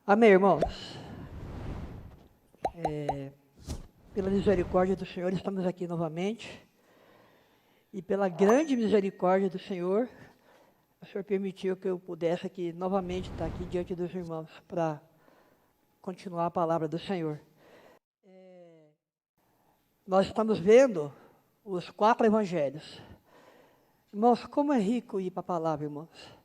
Amém, irmãos? Pela misericórdia do Senhor, estamos aqui novamente. E pela grande misericórdia do Senhor, o Senhor permitiu que eu pudesse aqui novamente estar aqui diante dos irmãos para continuar a palavra do Senhor. Nós estamos vendo os 4 evangelhos. Irmãos, como é rico ir para a palavra, irmãos.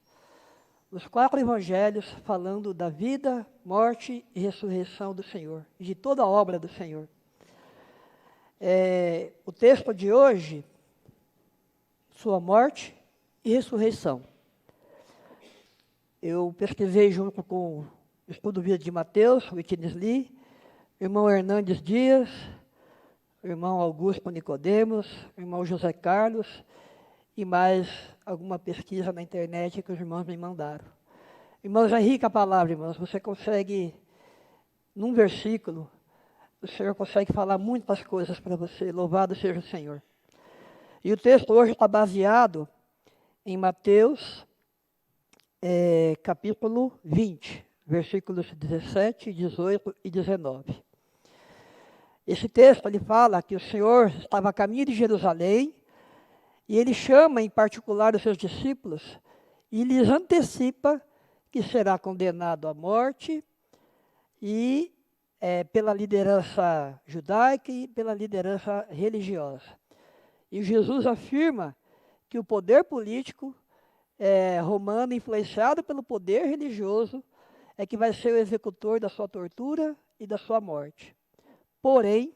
Os 4 evangelhos falando da vida, morte e ressurreição do Senhor, de toda a obra do Senhor. O texto de hoje, sua morte e ressurreição. Eu pesquisei junto com o estudo vida de Mateus, Witness Lee, irmão Hernandes Dias, irmão Augusto Nicodemos, irmão José Carlos, e mais alguma pesquisa na internet que os irmãos me mandaram. Irmãos, é rica a palavra, irmãos. Você consegue, num versículo, o Senhor consegue falar muitas coisas para você. Louvado seja o Senhor. E o texto hoje está baseado em Mateus, capítulo 20, versículos 17, 18 e 19. Esse texto, ele fala que o Senhor estava a caminho de Jerusalém, e ele chama em particular os seus discípulos e lhes antecipa que será condenado à morte e pela liderança judaica e pela liderança religiosa. E Jesus afirma que o poder político romano, influenciado pelo poder religioso, é que vai ser o executor da sua tortura e da sua morte. Porém,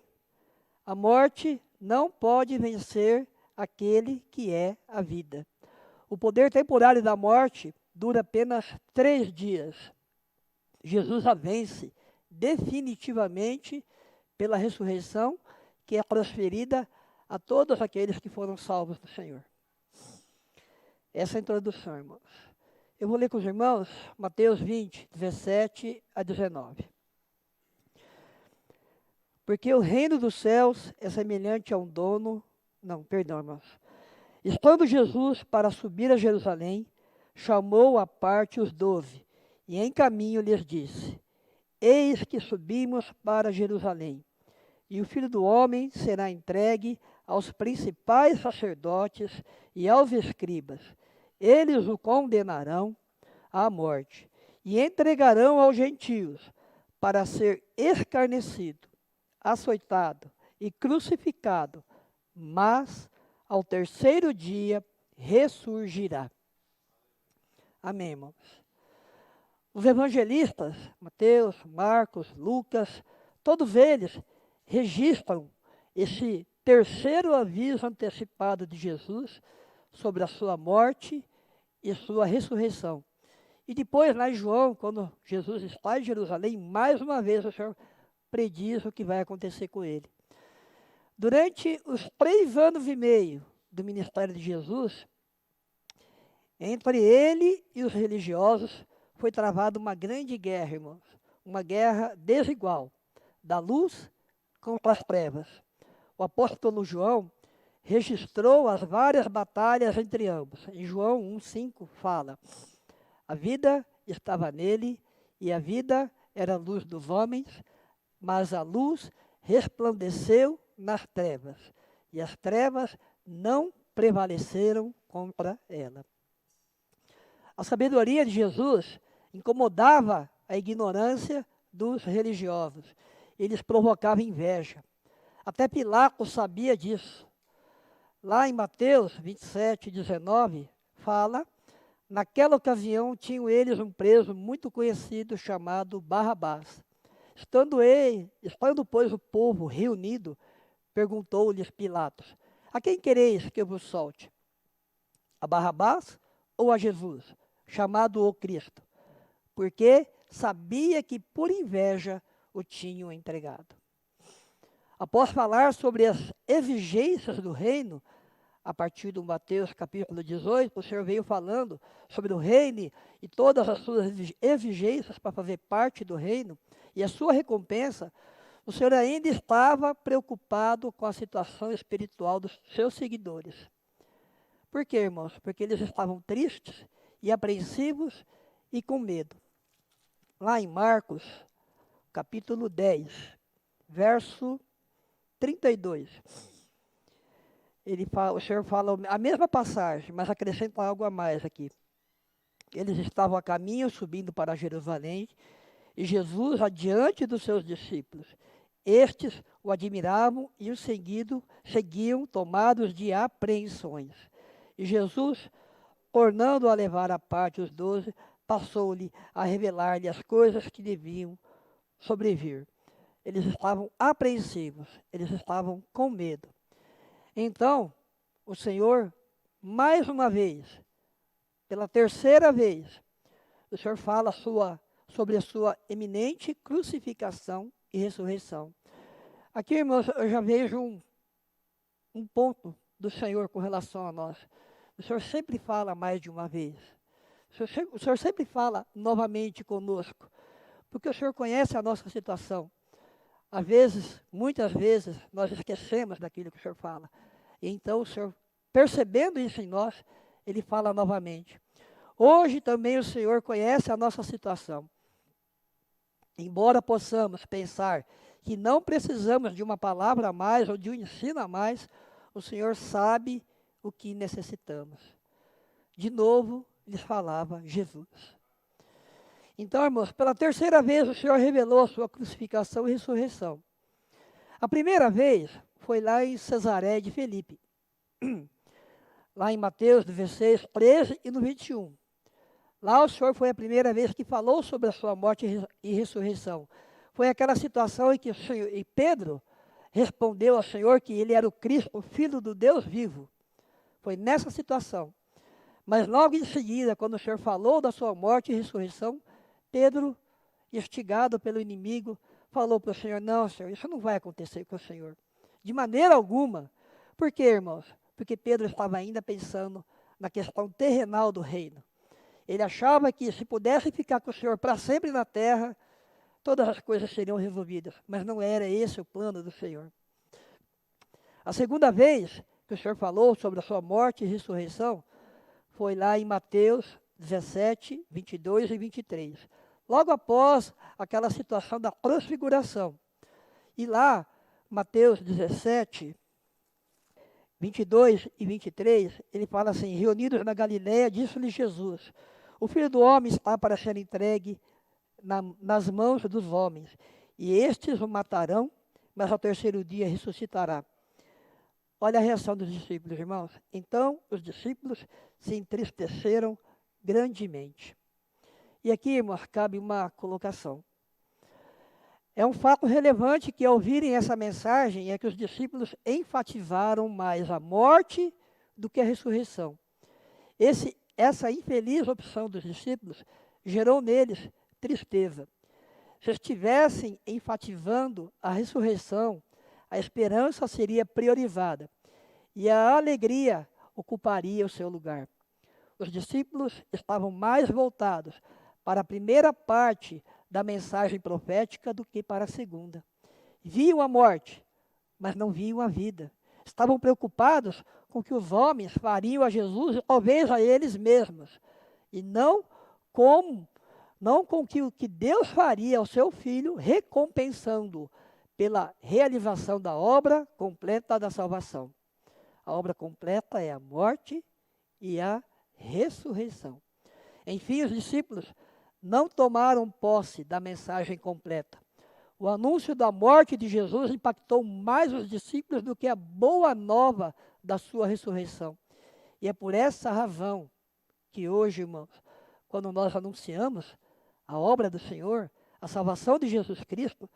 a morte não pode vencer aquele que é a vida. O poder temporário da morte dura apenas 3 dias. Jesus a vence definitivamente pela ressurreição que é transferida a todos aqueles que foram salvos do Senhor. Essa é a introdução, irmãos. Eu vou ler com os irmãos Mateus 20, 17 a 19. Porque o reino dos céus é semelhante a um dono... irmãos. Estando Jesus para subir a Jerusalém, chamou à parte os 12, e em caminho lhes disse: Eis que subimos para Jerusalém, e o Filho do Homem será entregue aos principais sacerdotes e aos escribas. Eles o condenarão à morte, e entregarão aos gentios, para ser escarnecido, açoitado e crucificado, mas ao terceiro dia ressurgirá. Amém, irmãos? Os evangelistas, Mateus, Marcos, Lucas, todos eles registram esse terceiro aviso antecipado de Jesus sobre a sua morte e sua ressurreição. E depois, lá em João, quando Jesus está em Jerusalém, mais uma vez o Senhor prediz o que vai acontecer com ele. Durante os 3 anos e meio do ministério de Jesus, entre ele e os religiosos, foi travada uma grande guerra, irmãos. Uma guerra desigual, da luz contra as trevas. O apóstolo João registrou as várias batalhas entre ambos. Em João 1,5 fala: a vida estava nele, e a vida era a luz dos homens, mas a luz resplandeceu nas trevas, e as trevas não prevaleceram contra ela. A sabedoria de Jesus incomodava a ignorância dos religiosos. Eles provocavam inveja. Até Pilatos sabia disso. Lá em Mateus 27, 19, fala: naquela ocasião tinham eles um preso muito conhecido chamado Barrabás. Estando, pois, o povo reunido, perguntou-lhes Pilatos: a quem quereis que eu vos solte? A Barrabás ou a Jesus, chamado o Cristo? Porque sabia que por inveja o tinham entregado. Após falar sobre as exigências do reino, a partir do Mateus capítulo 18, o Senhor veio falando sobre o reino e todas as suas exigências para fazer parte do reino e a sua recompensa. O Senhor ainda estava preocupado com a situação espiritual dos seus seguidores. Por quê, irmãos? Porque eles estavam tristes e apreensivos e com medo. Lá em Marcos, capítulo 10, verso 32. O Senhor fala a mesma passagem, mas acrescenta algo a mais aqui. Eles estavam a caminho, subindo para Jerusalém, e Jesus adiante dos seus discípulos. Estes o admiravam e o seguiam tomados de apreensões. E Jesus, tornando a levar à parte os 12, passou-lhe a revelar-lhe as coisas que deviam sobrevir. Eles estavam apreensivos, eles estavam com medo. Então, o Senhor, mais uma vez, pela terceira vez, o Senhor fala sobre a sua eminente crucificação e ressurreição. Aqui, irmãos, eu já vejo um ponto do Senhor com relação a nós. O Senhor sempre fala mais de uma vez. O Senhor sempre fala novamente conosco, porque o Senhor conhece a nossa situação. Às vezes, muitas vezes, nós esquecemos daquilo que o Senhor fala. E então o Senhor, percebendo isso em nós, Ele fala novamente. Hoje também o Senhor conhece a nossa situação. Embora possamos pensar que não precisamos de uma palavra a mais ou de um ensino a mais, o Senhor sabe o que necessitamos. De novo, lhes falava Jesus. Então, irmãos, pela terceira vez o Senhor revelou a sua crucificação e ressurreição. A primeira vez foi lá em Cesareia de Filipe, lá em Mateus 16, 13 e no 21. Lá o Senhor foi a primeira vez que falou sobre a sua morte e ressurreição. Foi aquela situação em que Pedro respondeu ao Senhor que ele era o Cristo, o Filho do Deus vivo. Foi nessa situação. Mas logo em seguida, quando o Senhor falou da sua morte e ressurreição, Pedro, instigado pelo inimigo, falou para o Senhor: não, Senhor, isso não vai acontecer com o Senhor. De maneira alguma. Por quê, irmãos? Porque Pedro estava ainda pensando na questão terrenal do reino. Ele achava que se pudesse ficar com o Senhor para sempre na terra, todas as coisas seriam resolvidas. Mas não era esse o plano do Senhor. A segunda vez que o Senhor falou sobre a sua morte e ressurreição foi lá em Mateus 17, 22 e 23. Logo após aquela situação da transfiguração. E lá, Mateus 17, 22 e 23, ele fala assim: reunidos na Galiléia, disse-lhe Jesus: o Filho do Homem está para ser entregue nas mãos dos homens, e estes o matarão, mas ao terceiro dia ressuscitará. Olha a reação dos discípulos, irmãos. Então, os discípulos se entristeceram grandemente. E aqui, irmãos, cabe uma colocação. É um fato relevante que, ao ouvirem essa mensagem, é que os discípulos enfatizaram mais a morte do que a ressurreição. Essa infeliz opção dos discípulos gerou neles tristeza. Se estivessem enfatizando a ressurreição, a esperança seria priorizada e a alegria ocuparia o seu lugar. Os discípulos estavam mais voltados para a primeira parte da mensagem profética do que para a segunda. Viam a morte, mas não viam a vida. Estavam preocupados com o que os homens fariam a Jesus e talvez a eles mesmos, e não com o que Deus faria ao seu Filho, recompensando-o pela realização da obra completa da salvação. A obra completa é a morte e a ressurreição. Enfim, os discípulos não tomaram posse da mensagem completa. O anúncio da morte de Jesus impactou mais os discípulos do que a boa nova da sua ressurreição. E é por essa razão que hoje, irmãos, quando nós anunciamos a obra do Senhor, a salvação de Jesus Cristo,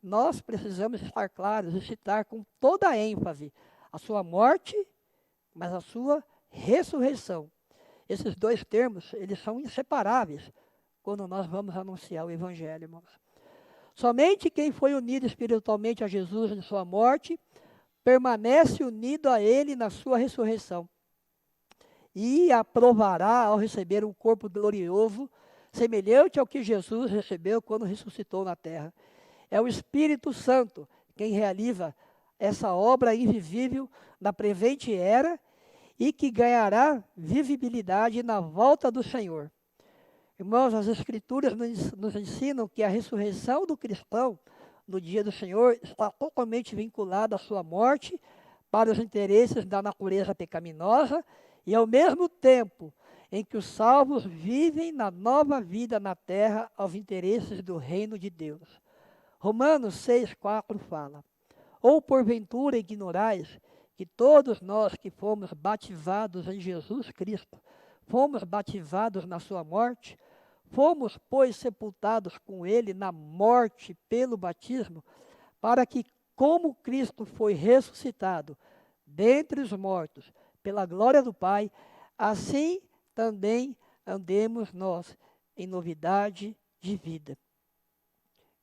nós precisamos estar claros e citar com toda a ênfase a sua morte, mas a sua ressurreição. Esses dois termos, eles são inseparáveis quando nós vamos anunciar o Evangelho, irmãos. Somente quem foi unido espiritualmente a Jesus em sua morte, permanece unido a Ele na sua ressurreição. E aprovará ao receber um corpo glorioso, semelhante ao que Jesus recebeu quando ressuscitou na terra. É o Espírito Santo quem realiza essa obra invisível na presente era e que ganhará visibilidade na volta do Senhor. Irmãos, as Escrituras nos ensinam que a ressurreição do cristão no dia do Senhor está totalmente vinculada à sua morte para os interesses da natureza pecaminosa e, ao mesmo tempo em que os salvos vivem na nova vida na terra aos interesses do reino de Deus. Romanos 6,4 fala: ou porventura ignorais que todos nós que fomos batizados em Jesus Cristo, fomos batizados na sua morte, fomos, pois, sepultados com ele na morte pelo batismo, para que, como Cristo foi ressuscitado dentre os mortos, pela glória do Pai, assim também andemos nós em novidade de vida.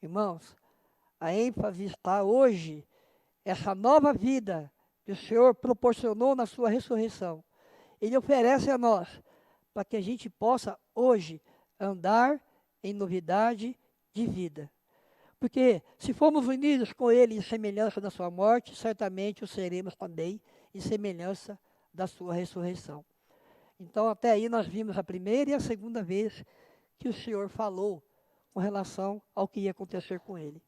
Irmãos, a ênfase está hoje, essa nova vida que o Senhor proporcionou na sua ressurreição. Ele oferece a nós, para que a gente possa hoje andar em novidade de vida. Porque se formos unidos com Ele em semelhança da sua morte, certamente o seremos também em semelhança da sua ressurreição. Então, até aí nós vimos a primeira e a segunda vez que o Senhor falou com relação ao que ia acontecer com Ele.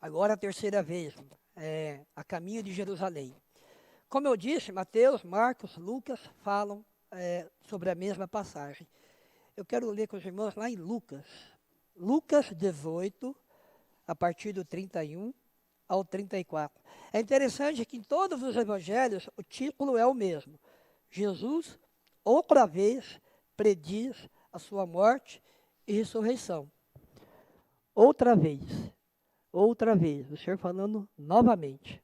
Agora a terceira vez, a caminho de Jerusalém. Como eu disse, Mateus, Marcos, Lucas falam sobre a mesma passagem. Eu quero ler com os irmãos lá em Lucas. Lucas 18, a partir do 31 ao 34. É interessante que em todos os evangelhos o título é o mesmo. Jesus, outra vez, prediz a sua morte e ressurreição. Outra vez, o Senhor falando novamente.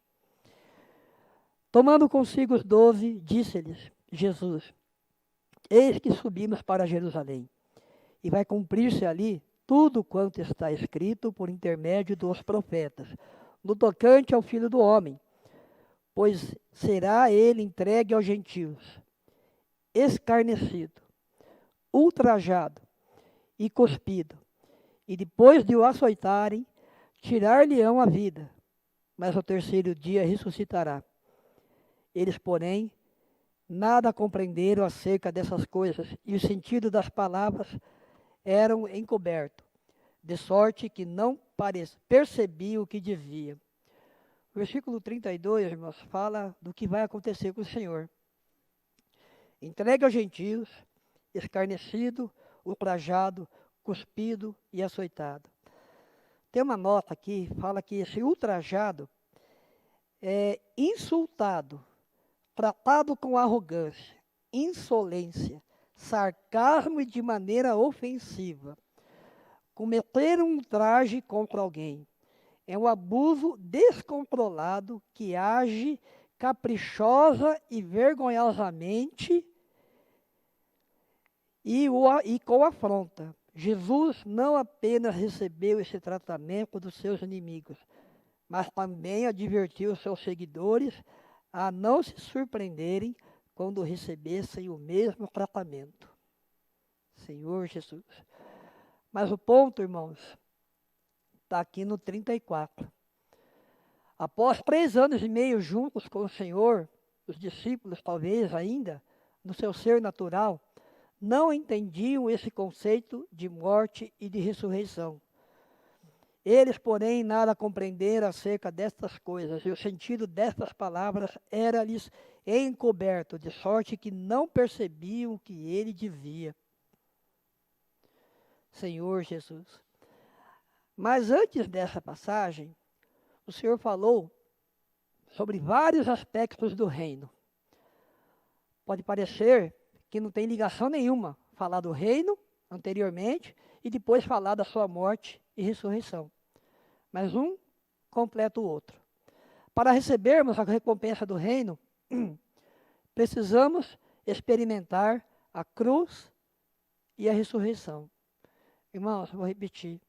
Tomando consigo os 12, disse-lhes Jesus: eis que subimos para Jerusalém, e vai cumprir-se ali tudo quanto está escrito por intermédio dos profetas, no tocante ao Filho do Homem, pois será ele entregue aos gentios, escarnecido, ultrajado e cuspido, e depois de o açoitarem, tirar-lhe-ão a vida, mas ao terceiro dia ressuscitará. Eles, porém, nada compreenderam acerca dessas coisas, e o sentido das palavras eram encoberto, de sorte que não percebiam o que dizia. O versículo 32, irmãos, fala do que vai acontecer com o Senhor. Entregue aos gentios, escarnecido, ultrajado, cuspido e açoitado. Tem uma nota aqui, fala que esse ultrajado é insultado, tratado com arrogância, insolência, sarcasmo e de maneira ofensiva. Cometer um ultraje contra alguém é um abuso descontrolado que age caprichosa e vergonhosamente e com afronta. Jesus não apenas recebeu esse tratamento dos seus inimigos, mas também advertiu os seus seguidores a não se surpreenderem quando recebessem o mesmo tratamento. Senhor Jesus. Mas o ponto, irmãos, está aqui no 34. Após 3 anos e meio juntos com o Senhor, os discípulos, talvez ainda, no seu ser natural, não entendiam esse conceito de morte e de ressurreição. Eles, porém, nada compreenderam acerca destas coisas, e o sentido destas palavras era-lhes encoberto, de sorte que não percebiam o que ele dizia. Senhor Jesus. Mas antes dessa passagem, o Senhor falou sobre vários aspectos do reino. Pode parecer que não tem ligação nenhuma falar do reino anteriormente e depois falar da sua morte e ressurreição. Mas um completa o outro. Para recebermos a recompensa do reino, precisamos experimentar a cruz e a ressurreição. Irmãos, vou repetir.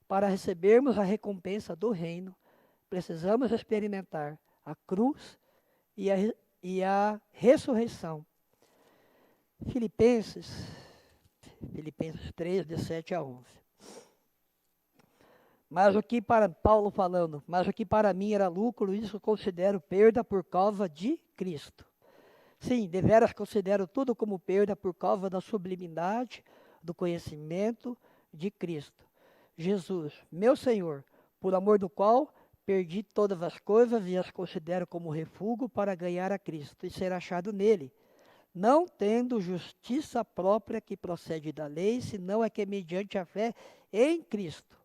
Para recebermos a recompensa do reino, precisamos experimentar a cruz e a ressurreição. Filipenses 3, de 7 a 11. Mas o que para Paulo falando, mas o que para mim era lucro, isso considero perda por causa de Cristo. Sim, deveras considero tudo como perda por causa da sublimidade do conhecimento de Cristo. Jesus, meu Senhor, por amor do qual perdi todas as coisas e as considero como refúgio para ganhar a Cristo e ser achado nele, não tendo justiça própria que procede da lei, senão é que mediante a fé em Cristo.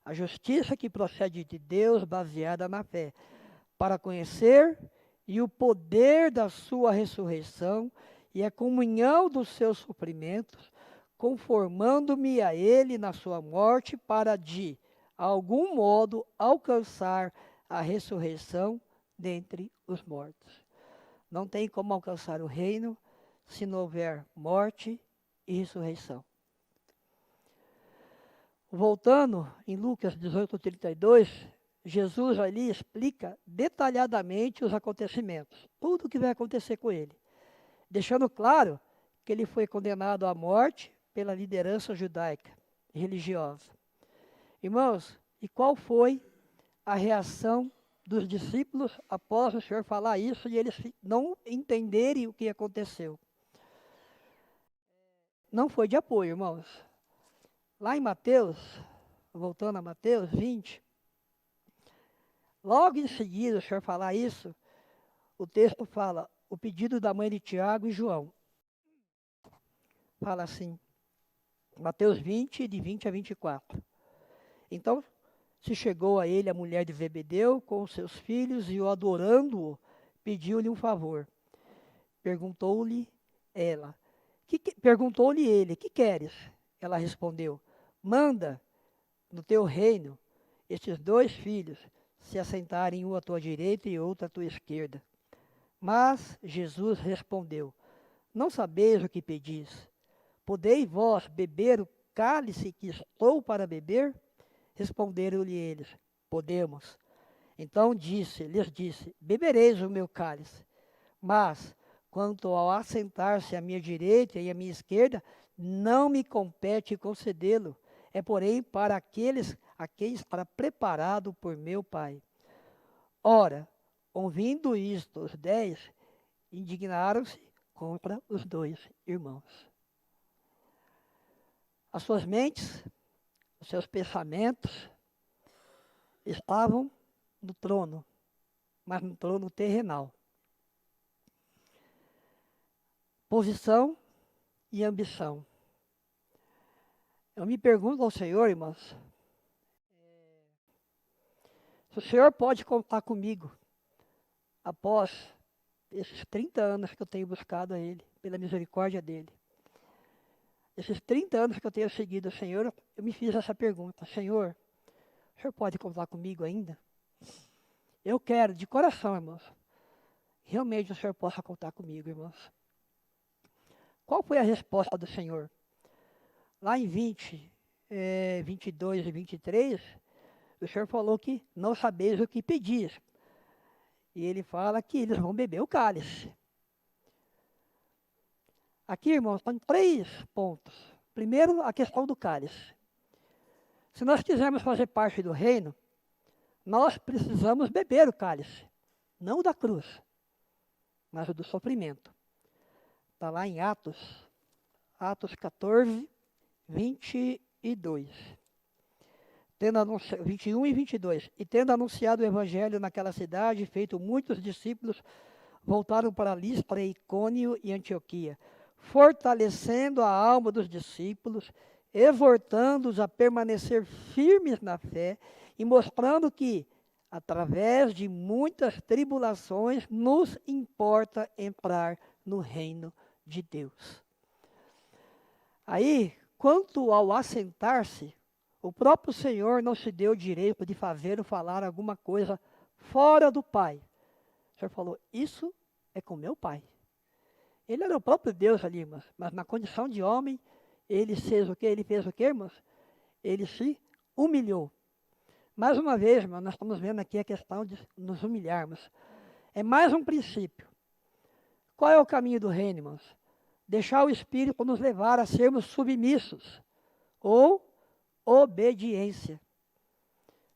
A justiça que procede de Deus, baseada na fé, para conhecer e o poder da sua ressurreição e a comunhão dos seus sofrimentos, conformando-me a ele na sua morte, para de algum modo alcançar a ressurreição dentre os mortos. Não tem como alcançar o reino se não houver morte e ressurreição. Voltando em Lucas 18:32, Jesus ali explica detalhadamente os acontecimentos, tudo o que vai acontecer com ele, deixando claro que ele foi condenado à morte pela liderança judaica e religiosa. Irmãos, e qual foi a reação dos discípulos após o Senhor falar isso e eles não entenderem o que aconteceu? Não foi de apoio, irmãos. Lá em Mateus, voltando a Mateus 20, logo em seguida, o Senhor falar isso, o texto fala, o pedido da mãe de Tiago e João. Fala assim, Mateus 20, de 20 a 24. Então, se chegou a ele a mulher de Zebedeu com os seus filhos e o adorando-o, pediu-lhe um favor. Perguntou-lhe ele, que queres? Ela respondeu, manda no teu reino estes 2 filhos se assentarem um à tua direita e outro à tua esquerda. Mas Jesus respondeu, não sabeis o que pedis. Podeis vós beber o cálice que estou para beber? Responderam-lhe eles, podemos. Então lhes disse, bebereis o meu cálice. Mas, quanto ao assentar-se à minha direita e à minha esquerda, não me compete concedê-lo. É, porém, para aqueles a quem está preparado por meu Pai. Ora, ouvindo isto, os 10 indignaram-se contra os 2 irmãos. As suas mentes, os seus pensamentos estavam no trono, mas no trono terrenal. Posição e ambição. Eu me pergunto ao Senhor, irmãos, se o Senhor pode contar comigo após esses 30 anos que eu tenho buscado a Ele, pela misericórdia dEle. Esses 30 anos que eu tenho seguido o Senhor, eu me fiz essa pergunta, Senhor, o Senhor pode contar comigo ainda? Eu quero, de coração, irmãos, realmente o Senhor possa contar comigo, irmãos. Qual foi a resposta do Senhor? Lá em 22 e 23, o Senhor falou que não sabeis o que pedir. E ele fala que eles vão beber o cálice. Aqui, irmãos, tem 3 pontos. Primeiro, a questão do cálice. Se nós quisermos fazer parte do reino, nós precisamos beber o cálice. Não o da cruz, mas o do sofrimento. Está lá em Atos 14, 22. 21 e 22. E tendo anunciado o evangelho naquela cidade, feito muitos discípulos, voltaram para Listra, Icônio e Antioquia, fortalecendo a alma dos discípulos, exortando-os a permanecer firmes na fé e mostrando que, através de muitas tribulações, nos importa entrar no reino de Deus. Aí, quanto ao assentar-se, o próprio Senhor não se deu o direito de fazer ou falar alguma coisa fora do Pai. O Senhor falou, isso é com meu Pai. Ele era o próprio Deus ali, irmãos, mas na condição de homem, ele fez o quê? Ele fez o quê, irmãos? Ele se humilhou. Mais uma vez, irmãos, nós estamos vendo aqui a questão de nos humilharmos. É mais um princípio. Qual é o caminho do reino, irmãos? Deixar o Espírito nos levar a sermos submissos ou obediência.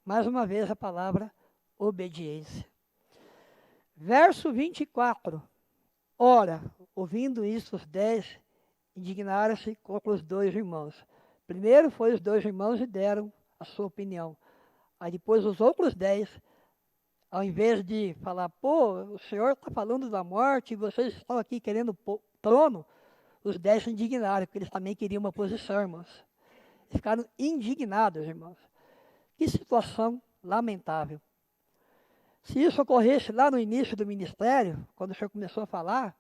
Mais uma vez a palavra obediência. Verso 24. Ora, ouvindo isso, os 10 indignaram-se contra os 2 irmãos. Primeiro foi os 2 irmãos e deram a sua opinião. Aí depois os outros 10, ao invés de falar, pô, o senhor está falando da morte e vocês estão aqui querendo trono, os 10 se indignaram, porque eles também queriam uma posição, irmãos. Eles ficaram indignados, irmãos. Que situação lamentável. Se isso ocorresse lá no início do ministério, quando o senhor começou a falar,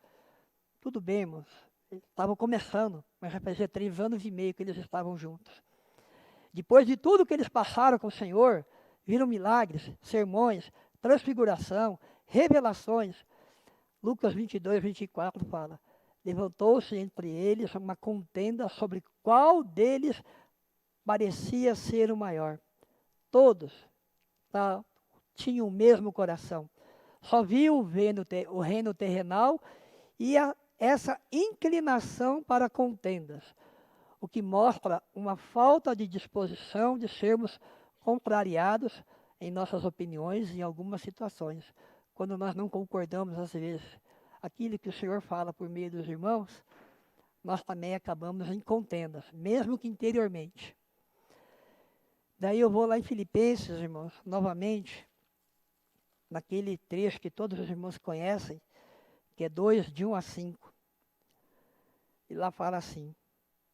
tudo bem, irmãos. Eles estavam começando, mas já fazia 3 anos e meio que eles estavam juntos. Depois de tudo que eles passaram com o Senhor, viram milagres, sermões, transfiguração, revelações. Lucas 22, 24 fala, levantou-se entre eles uma contenda sobre qual deles parecia ser o maior. Todos tinham o mesmo coração. Só viam o reino terrenal e essa inclinação para contendas, o que mostra uma falta de disposição de sermos contrariados em nossas opiniões em algumas situações, quando nós não concordamos às vezes. Aquilo que o Senhor fala por meio dos irmãos, nós também acabamos em contendas, mesmo que interiormente. Daí eu vou lá em Filipenses, irmãos, novamente, naquele trecho que todos os irmãos conhecem, que é 2, de 1 a 5. E lá fala assim,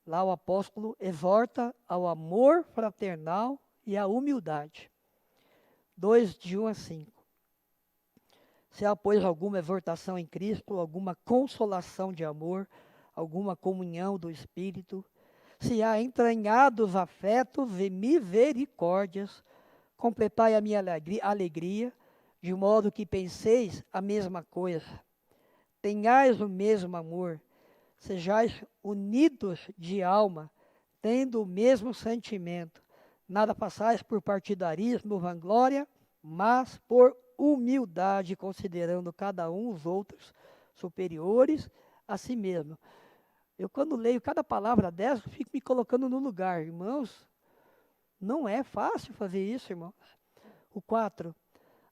lá o apóstolo exorta ao amor fraternal e à humildade. 2, de 1 a 5. Se há, pois, alguma exortação em Cristo, alguma consolação de amor, alguma comunhão do Espírito, se há entranhados afetos e misericórdias, completai a minha alegria, de modo que penseis a mesma coisa. Tenhais o mesmo amor, sejais unidos de alma, tendo o mesmo sentimento. Nada façais por partidarismo, vanglória, mas por humildade, considerando cada um os outros superiores a si mesmo. Eu, quando leio cada palavra dessa, fico me colocando no lugar. Irmãos, não é fácil fazer isso, irmãos. O 4.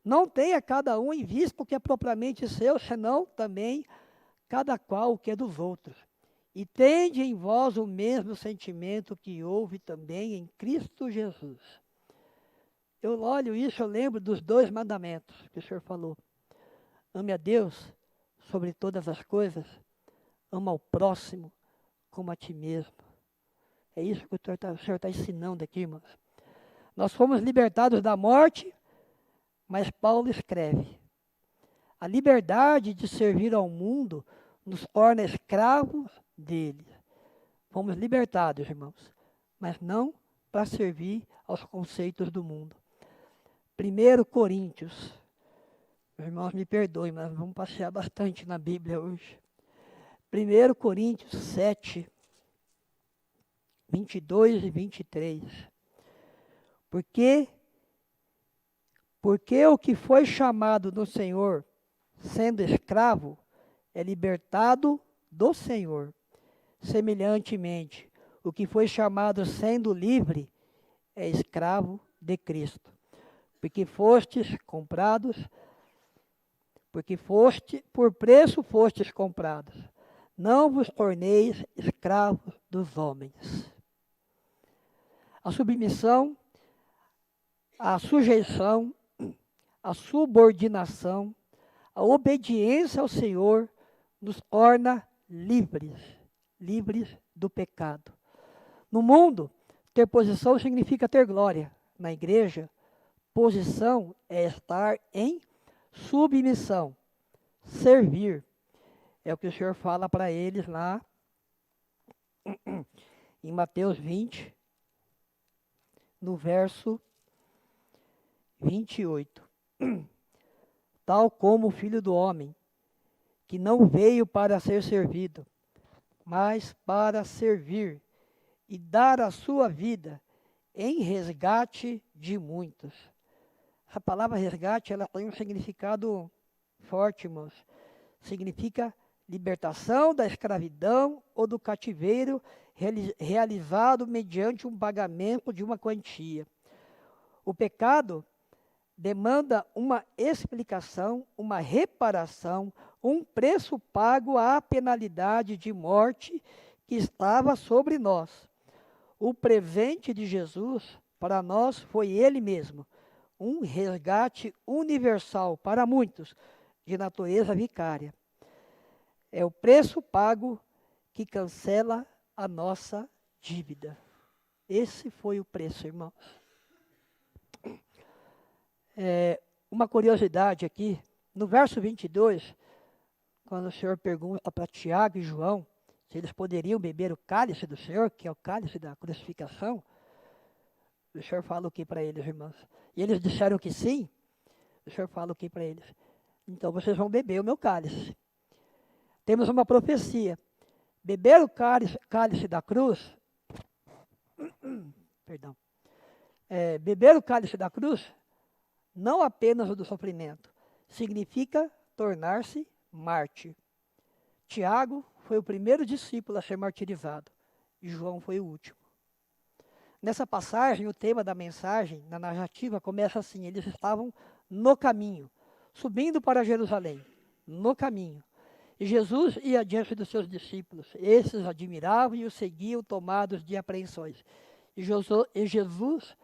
Não tenha cada um em vista o que é propriamente seu, senão também cada qual o que é dos outros. E tende em vós o mesmo sentimento que houve também em Cristo Jesus. Eu olho isso, eu lembro dos 2 mandamentos que o Senhor falou. Ame a Deus sobre todas as coisas, ama ao próximo como a ti mesmo. É isso que o Senhor está ensinando aqui, irmãos. Nós fomos libertados da morte, mas Paulo escreve, a liberdade de servir ao mundo nos torna escravos dele. Fomos libertados, irmãos, mas não para servir aos conceitos do mundo. 1 Coríntios, meus irmãos me perdoem, mas vamos passear bastante na Bíblia hoje. 1 Coríntios 7, 22 e 23. Porque o que foi chamado do Senhor, sendo escravo, é libertado do Senhor. Semelhantemente, o que foi chamado sendo livre, é escravo de Cristo. Porque fostes comprados, por preço fostes comprados. Não vos torneis escravos dos homens. A submissão, a sujeição, a subordinação, a obediência ao Senhor nos torna livres do pecado. No mundo, ter posição significa ter glória. Na igreja, posição é estar em submissão, servir. É o que o Senhor fala para eles lá em Mateus 20, no verso 28. Tal como o Filho do Homem, que não veio para ser servido, mas para servir e dar a sua vida em resgate de muitos. Essa palavra resgate, ela tem um significado forte, irmãos. Significa libertação da escravidão ou do cativeiro realizado mediante um pagamento de uma quantia. O pecado demanda uma explicação, uma reparação, um preço pago à penalidade de morte que estava sobre nós. O presente de Jesus para nós foi Ele mesmo, um resgate universal para muitos, de natureza vicária. É o preço pago que cancela a nossa dívida. Esse foi o preço, irmãos. Uma curiosidade aqui, no verso 22, quando o Senhor pergunta para Tiago e João se eles poderiam beber o cálice do Senhor, que é o cálice da crucificação, o Senhor fala o que para eles, irmãos? E eles disseram que sim, o Senhor fala o que para eles? Então vocês vão beber o meu cálice. Temos uma profecia. Beber o cálice da cruz, perdão, beber o cálice da cruz, não apenas o do sofrimento, significa tornar-se mártir. Tiago foi o primeiro discípulo a ser martirizado e João foi o último. Nessa passagem, o tema da mensagem, na narrativa, começa assim: eles estavam no caminho, subindo para Jerusalém, no caminho. E Jesus ia diante dos seus discípulos. Esses admiravam e o seguiam, tomados de apreensões. E Jesus,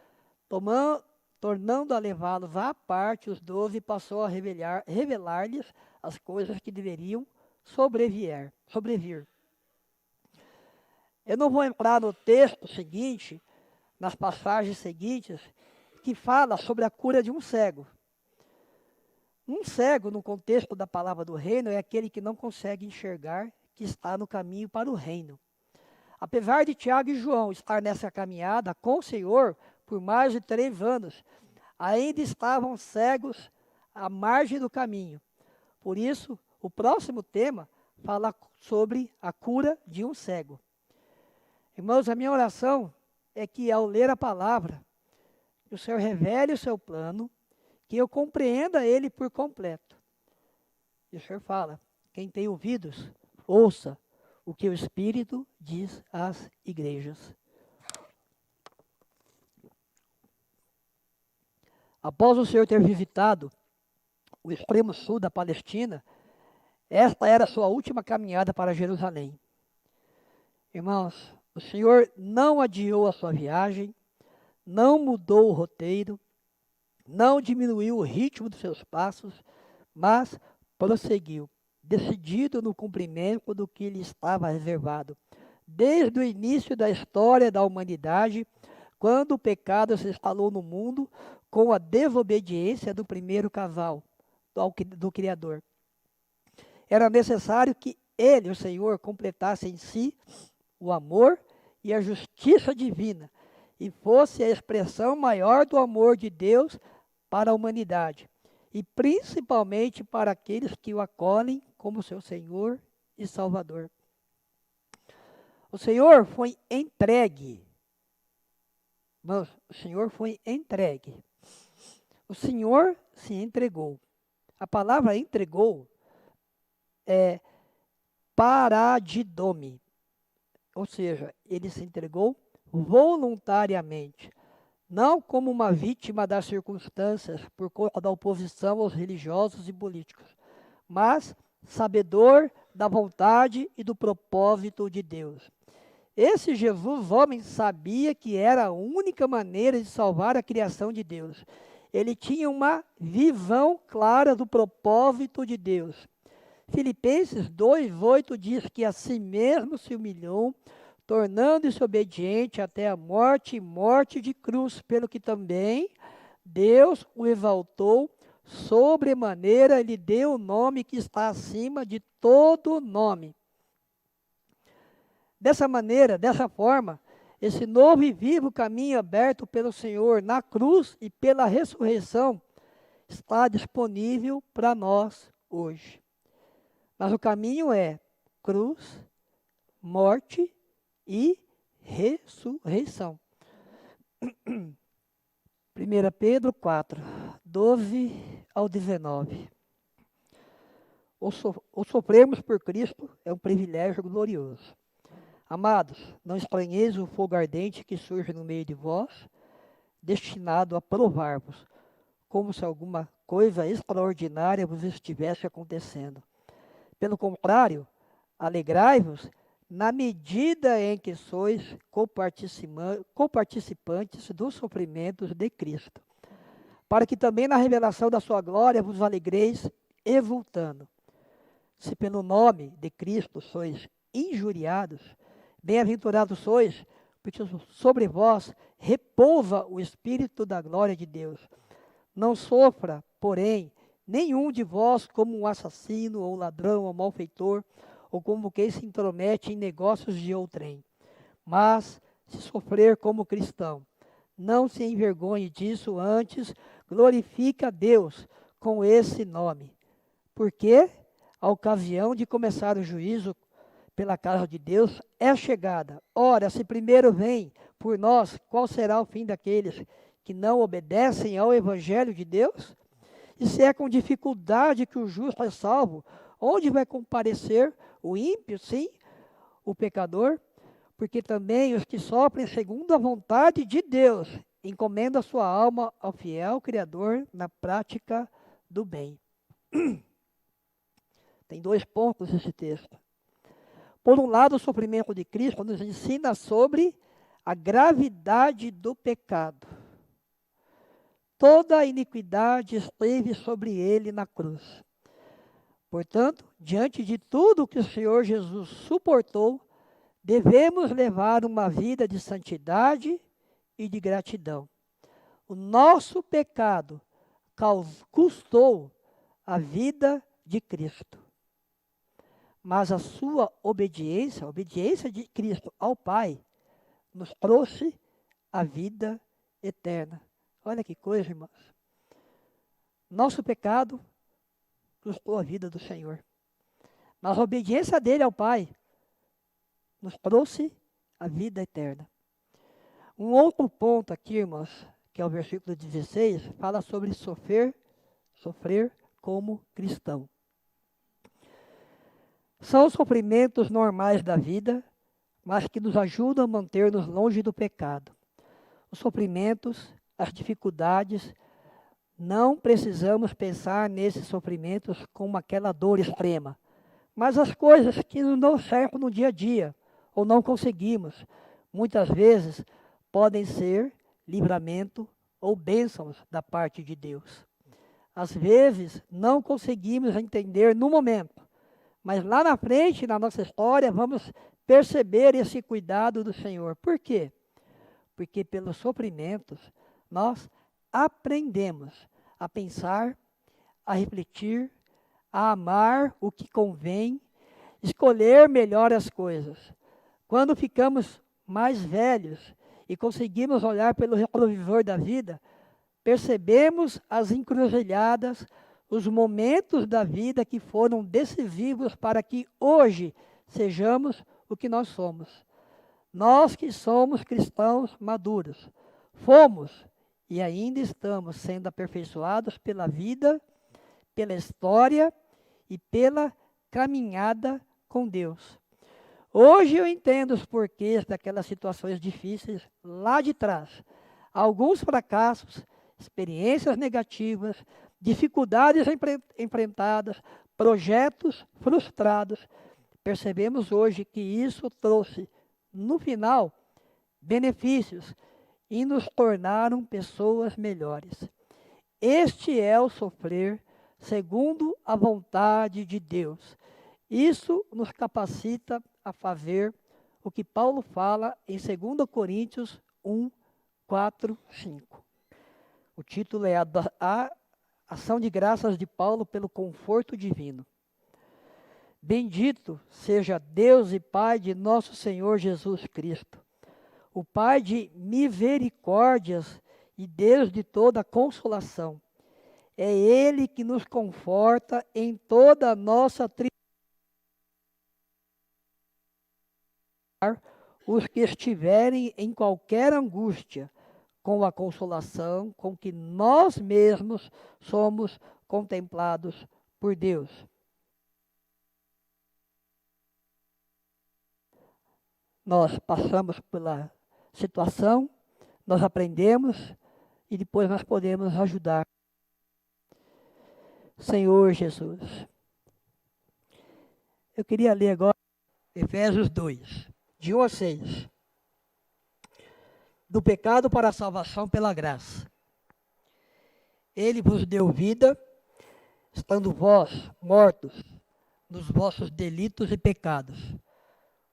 tornando a levá-los à parte, os 12, passou a revelar-lhes as coisas que deveriam sobrevir. Eu não vou entrar no texto seguinte, nas passagens seguintes, que fala sobre a cura de um cego. Um cego, no contexto da palavra do reino, é aquele que não consegue enxergar que está no caminho para o reino. Apesar de Tiago e João estar nessa caminhada com o Senhor por mais de 3 anos, ainda estavam cegos à margem do caminho. Por isso, o próximo tema fala sobre a cura de um cego. Irmãos, a minha oração é que ao ler a palavra, o Senhor revele o seu plano, que eu compreenda ele por completo. E o Senhor fala: quem tem ouvidos, ouça o que o Espírito diz às igrejas. Após o Senhor ter visitado o extremo sul da Palestina, esta era a sua última caminhada para Jerusalém. Irmãos, o Senhor não adiou a sua viagem, não mudou o roteiro, não diminuiu o ritmo dos seus passos, mas prosseguiu, decidido no cumprimento do que lhe estava reservado. Desde o início da história da humanidade, quando o pecado se instalou no mundo com a desobediência do primeiro casal, do Criador. Era necessário que Ele, o Senhor, completasse em si o amor e a justiça divina, e fosse a expressão maior do amor de Deus para a humanidade, e principalmente para aqueles que o acolhem como seu Senhor e Salvador. O Senhor foi entregue. Mas o Senhor foi entregue. O Senhor se entregou. A palavra entregou é paradidome. Ou seja, ele se entregou voluntariamente, não como uma vítima das circunstâncias por conta da oposição aos religiosos e políticos, mas sabedor da vontade e do propósito de Deus. Esse Jesus, homem, sabia que era a única maneira de salvar a criação de Deus. Ele tinha uma visão clara do propósito de Deus. Filipenses 2:8 diz que a si mesmo se humilhou, tornando-se obediente até a morte e morte de cruz, pelo que também Deus o exaltou sobremaneira, lhe deu o nome que está acima de todo nome. Dessa maneira, dessa forma, esse novo e vivo caminho aberto pelo Senhor na cruz e pela ressurreição está disponível para nós hoje. Mas o caminho é cruz, morte e ressurreição. 1 Pedro 4, 12 ao 19. O sofrermos por Cristo é um privilégio glorioso. Amados, não estranheis o fogo ardente que surge no meio de vós, destinado a provar-vos, como se alguma coisa extraordinária vos estivesse acontecendo. Pelo contrário, alegrai-vos na medida em que sois coparticipantes dos sofrimentos de Cristo, para que também na revelação da sua glória vos alegreis exultando. Se pelo nome de Cristo sois injuriados, bem-aventurados sois, porque sobre vós repousa o Espírito da glória de Deus. Não sofra, porém, nenhum de vós como um assassino, ou ladrão, ou malfeitor, ou como quem se intromete em negócios de outrem. Mas, se sofrer como cristão, não se envergonhe disso, antes glorifique a Deus com esse nome. Porque a ocasião de começar o juízo pela casa de Deus é chegada. Ora, se primeiro vem por nós, qual será o fim daqueles que não obedecem ao Evangelho de Deus? E se é com dificuldade que o justo é salvo, onde vai comparecer o ímpio, sim, o pecador? Porque também os que sofrem segundo a vontade de Deus encomendam a sua alma ao fiel Criador na prática do bem. Tem 2 pontos esse texto. Por um lado, o sofrimento de Cristo nos ensina sobre a gravidade do pecado. Toda a iniquidade esteve sobre ele na cruz. Portanto, diante de tudo que o Senhor Jesus suportou, devemos levar uma vida de santidade e de gratidão. O nosso pecado custou a vida de Cristo. Mas a sua obediência, a obediência de Cristo ao Pai, nos trouxe a vida eterna. Olha que coisa, irmãos. Nosso pecado custou a vida do Senhor. Mas a obediência dele ao Pai nos trouxe a vida eterna. Um outro ponto aqui, irmãos, que é o versículo 16, fala sobre sofrer como cristão. São os sofrimentos normais da vida, mas que nos ajudam a manter-nos longe do pecado. Os sofrimentos, as dificuldades, não precisamos pensar nesses sofrimentos como aquela dor extrema, mas as coisas que nos dão certo no dia a dia, ou não conseguimos, muitas vezes podem ser livramento ou bênçãos da parte de Deus. Às vezes, não conseguimos entender no momento, mas lá na frente, na nossa história, vamos perceber esse cuidado do Senhor. Por quê? Porque pelos sofrimentos, nós aprendemos a pensar, a refletir, a amar o que convém, escolher melhor as coisas. Quando ficamos mais velhos e conseguimos olhar pelo retrovisor da vida, percebemos as encruzilhadas, os momentos da vida que foram decisivos para que hoje sejamos o que nós somos. Nós que somos cristãos maduros, fomos e ainda estamos sendo aperfeiçoados pela vida, pela história e pela caminhada com Deus. Hoje eu entendo os porquês daquelas situações difíceis lá de trás. Alguns fracassos, experiências negativas, dificuldades enfrentadas, projetos frustrados. Percebemos hoje que isso trouxe, no final, benefícios e nos tornaram pessoas melhores. Este é o sofrer segundo a vontade de Deus. Isso nos capacita a fazer o que Paulo fala em 2 Coríntios 1, 4, 5. O título é a ação de graças de Paulo pelo conforto divino. Bendito seja Deus e Pai de nosso Senhor Jesus Cristo, o Pai de misericórdias e Deus de toda consolação. É Ele que nos conforta em toda a nossa tribulação, os que estiverem em qualquer angústia, com a consolação com que nós mesmos somos contemplados por Deus. Nós passamos pela situação, nós aprendemos, e depois nós podemos ajudar. Senhor Jesus. Eu queria ler agora Efésios 2, de 1 a 6. Do pecado para a salvação pela graça. Ele vos deu vida, estando vós mortos nos vossos delitos e pecados,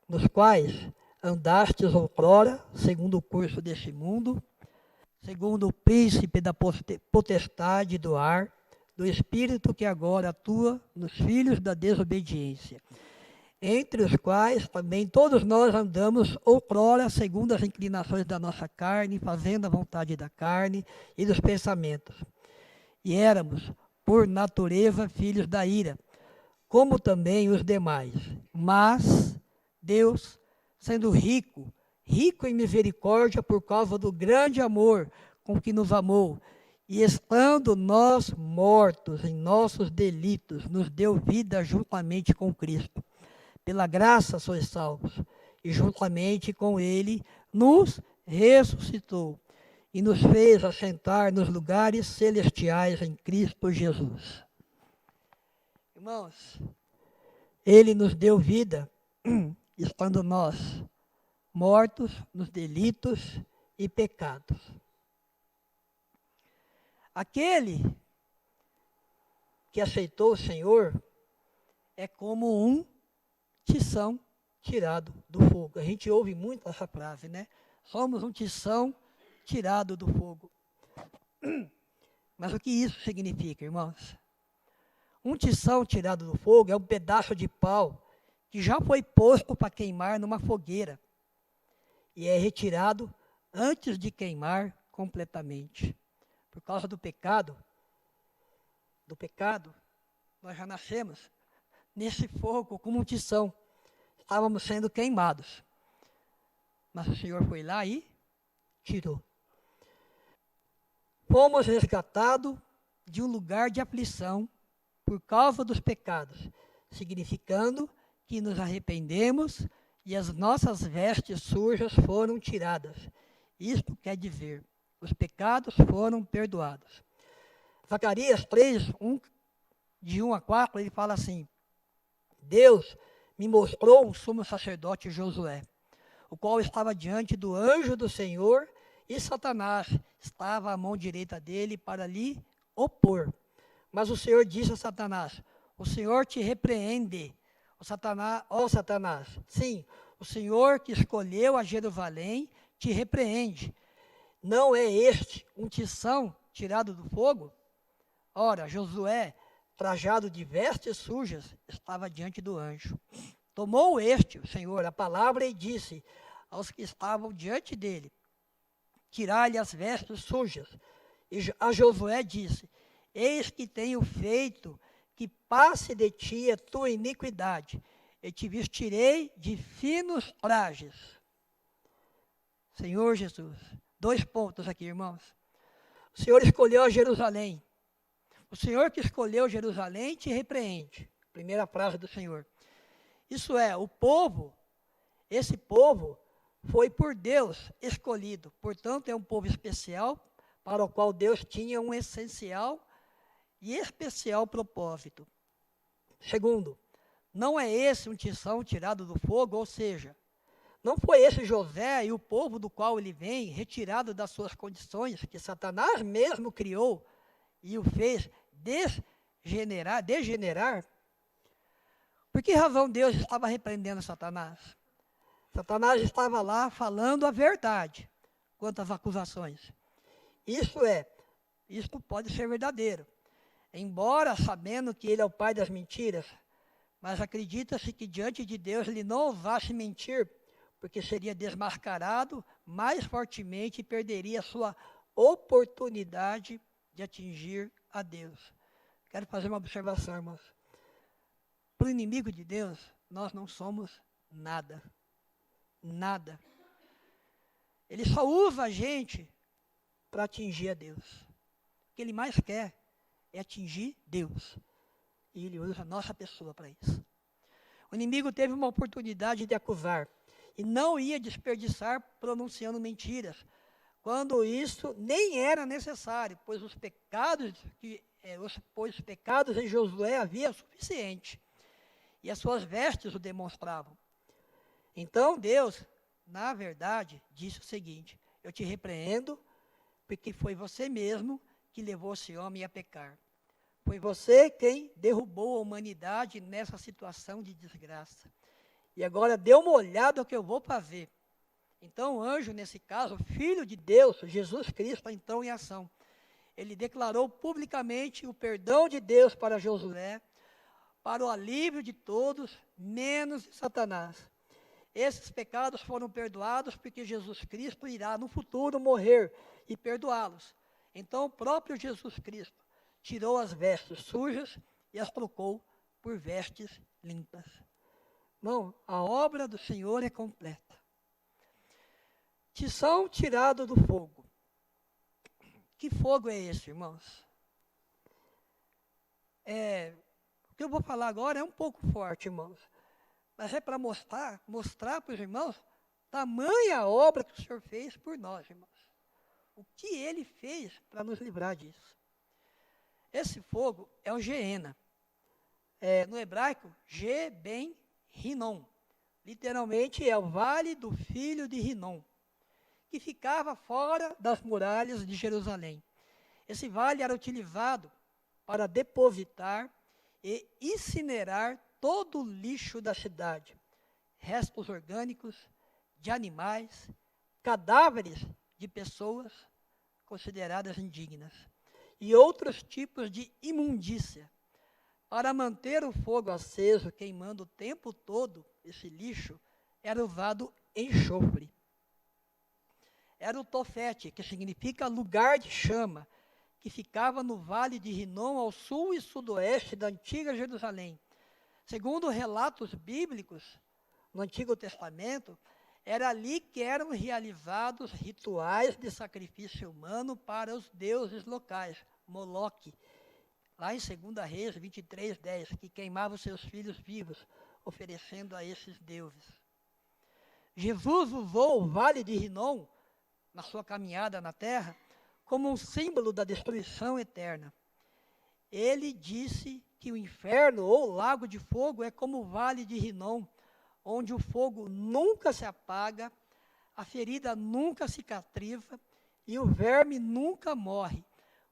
nos quais andastes outrora, segundo o curso deste mundo, segundo o príncipe da potestade do ar, do espírito que agora atua nos filhos da desobediência, entre os quais também todos nós andamos outrora segundo as inclinações da nossa carne, fazendo a vontade da carne e dos pensamentos. E éramos, por natureza, filhos da ira, como também os demais. Mas Deus, sendo rico em misericórdia por causa do grande amor com que nos amou, e estando nós mortos em nossos delitos, nos deu vida juntamente com Cristo. Pela graça sois salvos, e juntamente com Ele nos ressuscitou, e nos fez assentar nos lugares celestiais em Cristo Jesus. Irmãos, Ele nos deu vida, estando nós mortos nos delitos e pecados. Aquele que aceitou o Senhor é como um tição tirado do fogo. A gente ouve muito essa frase, né? Somos um tição tirado do fogo. Mas o que isso significa, irmãos? Um tição tirado do fogo é um pedaço de pau que já foi posto para queimar numa fogueira e é retirado antes de queimar completamente. Por causa do pecado, nós já nascemos nesse fogo como um tição. Estávamos sendo queimados. Mas o Senhor foi lá e tirou. Fomos resgatados de um lugar de aflição por causa dos pecados, significando que nos arrependemos e as nossas vestes sujas foram tiradas. Isto quer dizer, os pecados foram perdoados. Zacarias 3, de 1 a 4, ele fala assim: Deus me mostrou um sumo sacerdote Josué, o qual estava diante do anjo do Senhor, e Satanás estava à mão direita dele para lhe opor. Mas o Senhor disse a Satanás: o Senhor te repreende. Satanás, sim, o Senhor que escolheu a Jerusalém te repreende. Não é este um tição tirado do fogo? Ora, Josué, trajado de vestes sujas, estava diante do anjo. Tomou o Senhor, a palavra e disse aos que estavam diante dele: tirai-lhe as vestes sujas. E a Josué disse: eis que tenho feito que passe de ti a tua iniquidade, e te vestirei de finos trajes. Senhor Jesus, 2 pontos aqui, irmãos. O Senhor escolheu a Jerusalém. O Senhor que escolheu Jerusalém te repreende. Primeira frase do Senhor. Isso é, esse povo foi por Deus escolhido. Portanto, é um povo especial, para o qual Deus tinha um essencial e especial propósito. Segundo, não é esse um tição tirado do fogo, ou seja, não foi esse José e o povo do qual ele vem, retirado das suas condições, que Satanás mesmo criou e o fez degenerar. Por que razão Deus estava repreendendo Satanás? Satanás estava lá falando a verdade quanto às acusações. Isso pode ser verdadeiro. Embora sabendo que ele é o pai das mentiras, mas acredita-se que diante de Deus ele não ousasse mentir, porque seria desmascarado mais fortemente e perderia sua oportunidade de atingir a Deus. Quero fazer uma observação, irmãos. Para o inimigo de Deus, nós não somos nada. Nada. Ele só usa a gente para atingir a Deus. O que ele mais quer é atingir Deus. E ele usa a nossa pessoa para isso. O inimigo teve uma oportunidade de acusar e não ia desperdiçar pronunciando mentiras, quando isso nem era necessário, pois os pecados em Josué havia suficiente, e as suas vestes o demonstravam. Então Deus, na verdade, disse o seguinte: eu te repreendo, porque foi você mesmo que levou esse homem a pecar. Foi você quem derrubou a humanidade nessa situação de desgraça. E agora dê uma olhada no que eu vou fazer. Então o anjo, nesse caso, Filho de Deus, Jesus Cristo, entrou em ação. Ele declarou publicamente o perdão de Deus para Josué, para o alívio de todos, menos de Satanás. Esses pecados foram perdoados porque Jesus Cristo irá no futuro morrer e perdoá-los. Então o próprio Jesus Cristo tirou as vestes sujas e as trocou por vestes limpas. Irmão, a obra do Senhor é completa. Te são tirados do fogo. Que fogo é esse, irmãos? O que eu vou falar agora é um pouco forte, irmãos. Mas é para mostrar para os irmãos tamanha obra que o Senhor fez por nós, irmãos. O que Ele fez para nos livrar disso. Esse fogo é o Geena. No hebraico, Ge-Ben-Hinnom. Literalmente é o vale do filho de Hinnom, que ficava fora das muralhas de Jerusalém. Esse vale era utilizado para depositar e incinerar todo o lixo da cidade, restos orgânicos de animais, cadáveres de pessoas consideradas indignas e outros tipos de imundícia. Para manter o fogo aceso, queimando o tempo todo, esse lixo era usado enxofre. Era o Tofete, que significa lugar de chama, que ficava no vale de Rinom, ao sul e sudoeste da antiga Jerusalém. Segundo relatos bíblicos, no Antigo Testamento, era ali que eram realizados rituais de sacrifício humano para os deuses locais, Moloque, lá em 2 Reis 23:10, que queimava os seus filhos vivos, oferecendo a esses deuses. Jesus usou o vale de Rinom, na sua caminhada na terra, como um símbolo da destruição eterna. Ele disse que o inferno ou lago de fogo é como o vale de Rinom, onde o fogo nunca se apaga, a ferida nunca cicatriza e o verme nunca morre.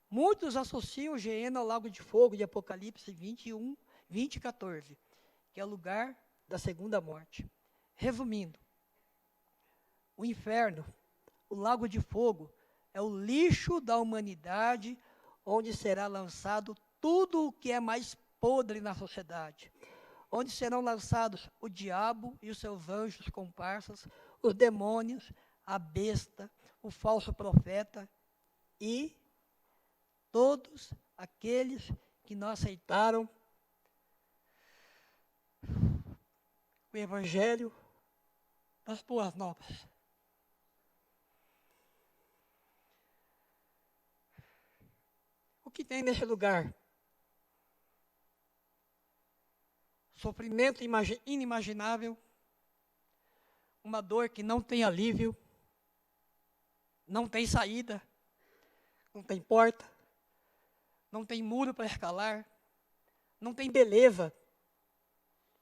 Muitos associam o Geena ao lago de fogo de Apocalipse 20:14, que é o lugar da segunda morte. Resumindo, o inferno, o lago de fogo, é o lixo da humanidade, onde será lançado tudo o que é mais podre na sociedade, onde serão lançados o diabo e os seus anjos comparsas, os demônios, a besta, o falso profeta e todos aqueles que não aceitaram o evangelho das boas novas. O que tem nesse lugar? Sofrimento inimaginável, uma dor que não tem alívio, não tem saída, não tem porta, não tem muro para escalar, não tem beleza.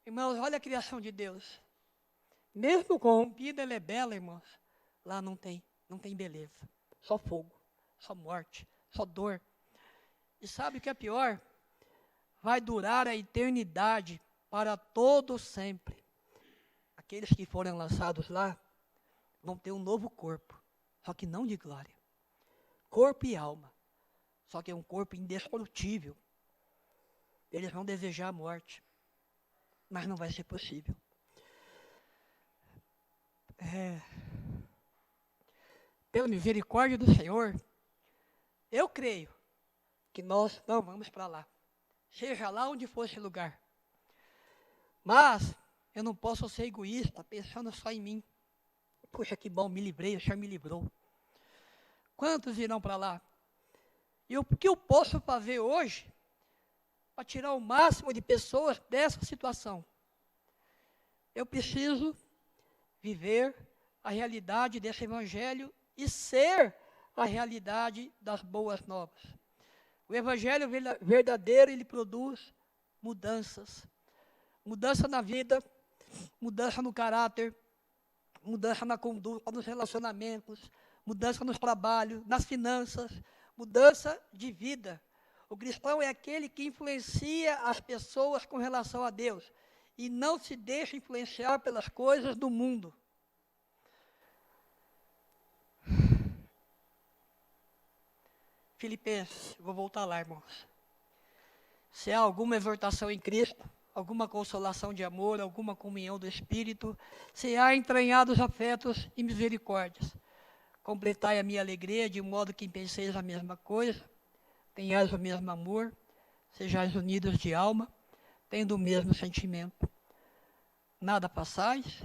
Irmãos, olha a criação de Deus. Mesmo corrompida, ela é bela, irmãos. Lá não tem beleza. Só fogo, só morte, só dor. E sabe o que é pior? Vai durar a eternidade para todo sempre. Aqueles que forem lançados lá vão ter um novo corpo, só que não de glória. Corpo e alma, só que é um corpo indestrutível. Eles vão desejar a morte, mas não vai ser possível. Pela misericórdia do Senhor, eu creio que nós não vamos para lá, seja lá onde for esse lugar. Mas eu não posso ser egoísta, pensando só em mim. Puxa, que bom, me livrei, o Senhor me livrou. Quantos irão para lá? E o que eu posso fazer hoje para tirar o máximo de pessoas dessa situação? Eu preciso viver a realidade desse evangelho e ser a realidade das boas novas. O evangelho verdadeiro, ele produz mudanças. Mudança na vida, mudança no caráter, mudança na conduta, nos relacionamentos, mudança no trabalho, nas finanças, mudança de vida. O cristão é aquele que influencia as pessoas com relação a Deus e não se deixa influenciar pelas coisas do mundo. Filipenses, vou voltar lá, irmãos. Se há alguma exortação em Cristo, alguma consolação de amor, alguma comunhão do Espírito, se há entranhados afetos e misericórdias, completai a minha alegria de modo que penseis a mesma coisa, tenhais o mesmo amor, sejais unidos de alma, tendo o mesmo sentimento. Nada façais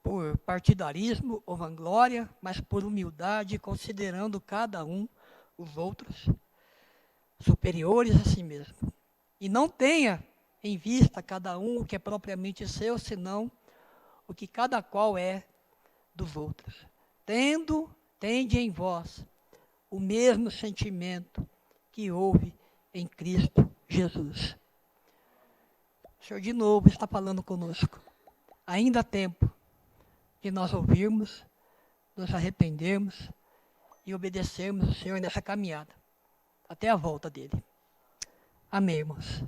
por partidarismo ou vanglória, mas por humildade, considerando cada um os outros superiores a si mesmo. E não tenha em vista cada um o que é propriamente seu, senão o que cada qual é dos outros. Tende em vós o mesmo sentimento que houve em Cristo Jesus. O Senhor de novo está falando conosco. Ainda há tempo de nós ouvirmos, nos arrependermos e obedecermos ao Senhor nessa caminhada, até a volta dele. Amém, irmãos.